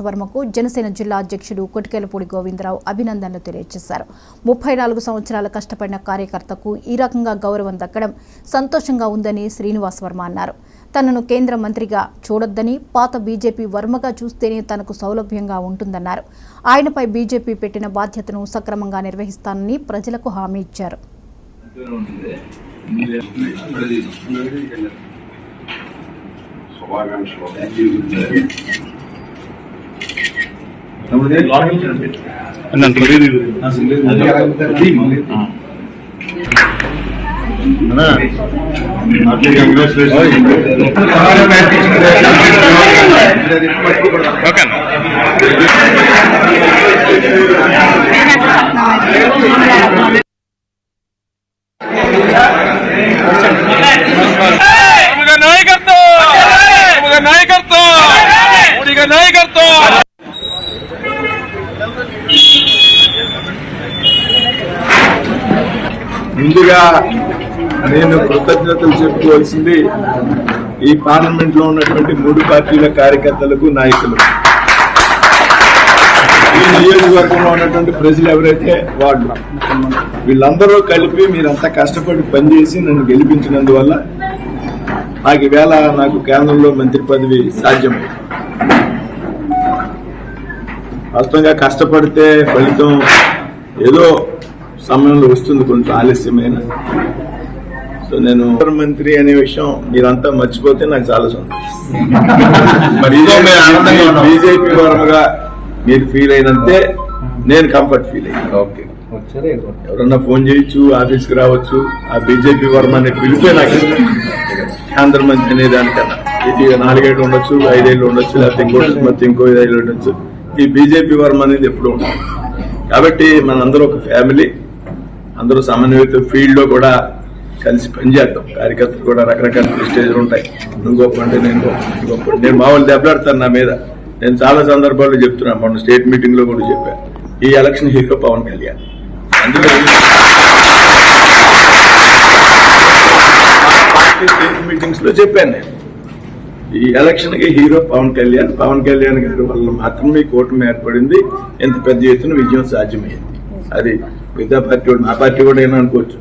శ్రీనివాసవర్మకు జనసేన జిల్లా అధ్యక్షుడు కొటికేలపూడి గోవిందరావు అభినందనలు తెలియజేశారు. 34 సంవత్సరాల కష్టపడిన కార్యకర్తకు ఈ రకంగా గౌరవం దక్కడం సంతోషంగా ఉందని శ్రీనివాసవర్మ అన్నారు. తనను కేంద్ర మంత్రిగా చూడొద్దని, పాత బీజేపీ వర్మగా చూస్తేనే తనకు సౌలభ్యంగా ఉంటుందన్నారు. ఆయనపై బీజేపీ పెట్టిన బాధ్యతను సక్రమంగా నిర్వహిస్తానని ప్రజలకు హామీ ఇచ్చారు. ముందుగా నేను కృతజ్ఞతలు చెప్పుకోవాల్సింది ఈ పార్లమెంట్ లో ఉన్నటువంటి 3 పార్టీల కార్యకర్తలకు, నాయకులు, ఈ నియోజకవర్గంలో ఉన్నటువంటి ప్రజలు ఎవరైతే వాళ్ళు వీళ్ళందరూ కలిపి మీరంతా కష్టపడి పనిచేసి నన్ను గెలిపించినందువల్ల నాకు ఈవేళ నాకు కేంద్రంలో మంత్రి పదవి సాధ్యమైంది. వాస్తవంగా కష్టపడితే ఫలితం ఏదో సమయంలో వస్తుంది, కొంచెం ఆలస్యమైన. సో నేను మంత్రి అనే విషయం మీరంతా మర్చిపోతే నాకు చాలా సంతోషం. మరి బీజేపీ వర్మగా మీరు ఫీల్ అయినంతే నేను కంఫర్ట్ ఫీల్ అయ్యాను. ఓకే, ఎవరన్నా ఫోన్ చేయొచ్చు, ఆఫీస్కి రావచ్చు. ఆ బీజేపీ వర్మ అనే పిలిపే నాకు ఇష్టం. కేంద్ర మంత్రి అనే దానికన్నా ఇది 4 ఏళ్ళు ఉండొచ్చు, 5 ఏళ్ళు ఉండొచ్చు, లేకపోతే ఇంకో 5 ఏళ్ళు ఉండొచ్చు. ఈ బీజేపీ వర్మ అనేది ఎప్పుడు ఉంటుంది. కాబట్టి మనందరూ ఒక ఫ్యామిలీ, అందరూ సమన్వయత ఫీల్డ్ లో కూడా కలిసి పనిచేద్దాం. కార్యకర్తలు కూడా రకరకాల స్టేజ్లు ఉంటాయి. నువ్వు గొప్ప అంటే నేను గొప్ప. నేను మామూలు దెబ్బలాడతాను నా మీద. నేను చాలా సందర్భాల్లో చెప్తున్నాను, మొన్న స్టేట్ మీటింగ్ లో కూడా చెప్పాను, ఈ ఎలక్షన్ హీరో పవన్ కళ్యాణ్. అందుకని స్టేట్ మీటింగ్స్ లో చెప్పాను నేను, ఈ ఎలక్షన్ కి హీరో పవన్ కళ్యాణ్. పవన్ కళ్యాణ్ గారి వల్ల మాత్రమే కూటమి ఏర్పడింది, ఎంత పెద్ద ఎత్తున విజయం సాధ్యమైంది. అది మిగతా పార్టీ కూడా, మా పార్టీ కూడా ఏమో అనుకోవచ్చు.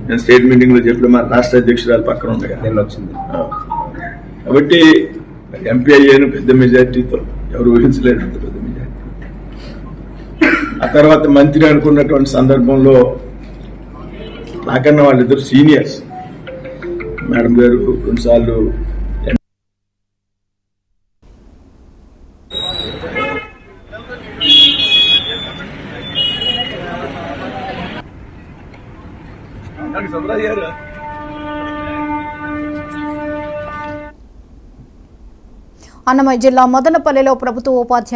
నేను స్టేట్ మీటింగ్ లో చెప్పిన మా రాష్ట్ర అధ్యక్షురాలు పక్కన ఉండగా వచ్చింది. కాబట్టి ఎంపీ అయ్యాను పెద్ద మెజార్టీతో, ఎవరు ఊహించలేదు అంత పెద్ద మెజార్టీ. ఆ తర్వాత మంత్రి అనుకున్నటువంటి సందర్భంలో నాకన్నా వాళ్ళిద్దరు సీనియర్స్. మేడం గారు కొన్నిసార్లు అన్నమయ్య జిల్లా మదనపల్లెలో ప్రభుత్వ ఉపాధ్యాయుడు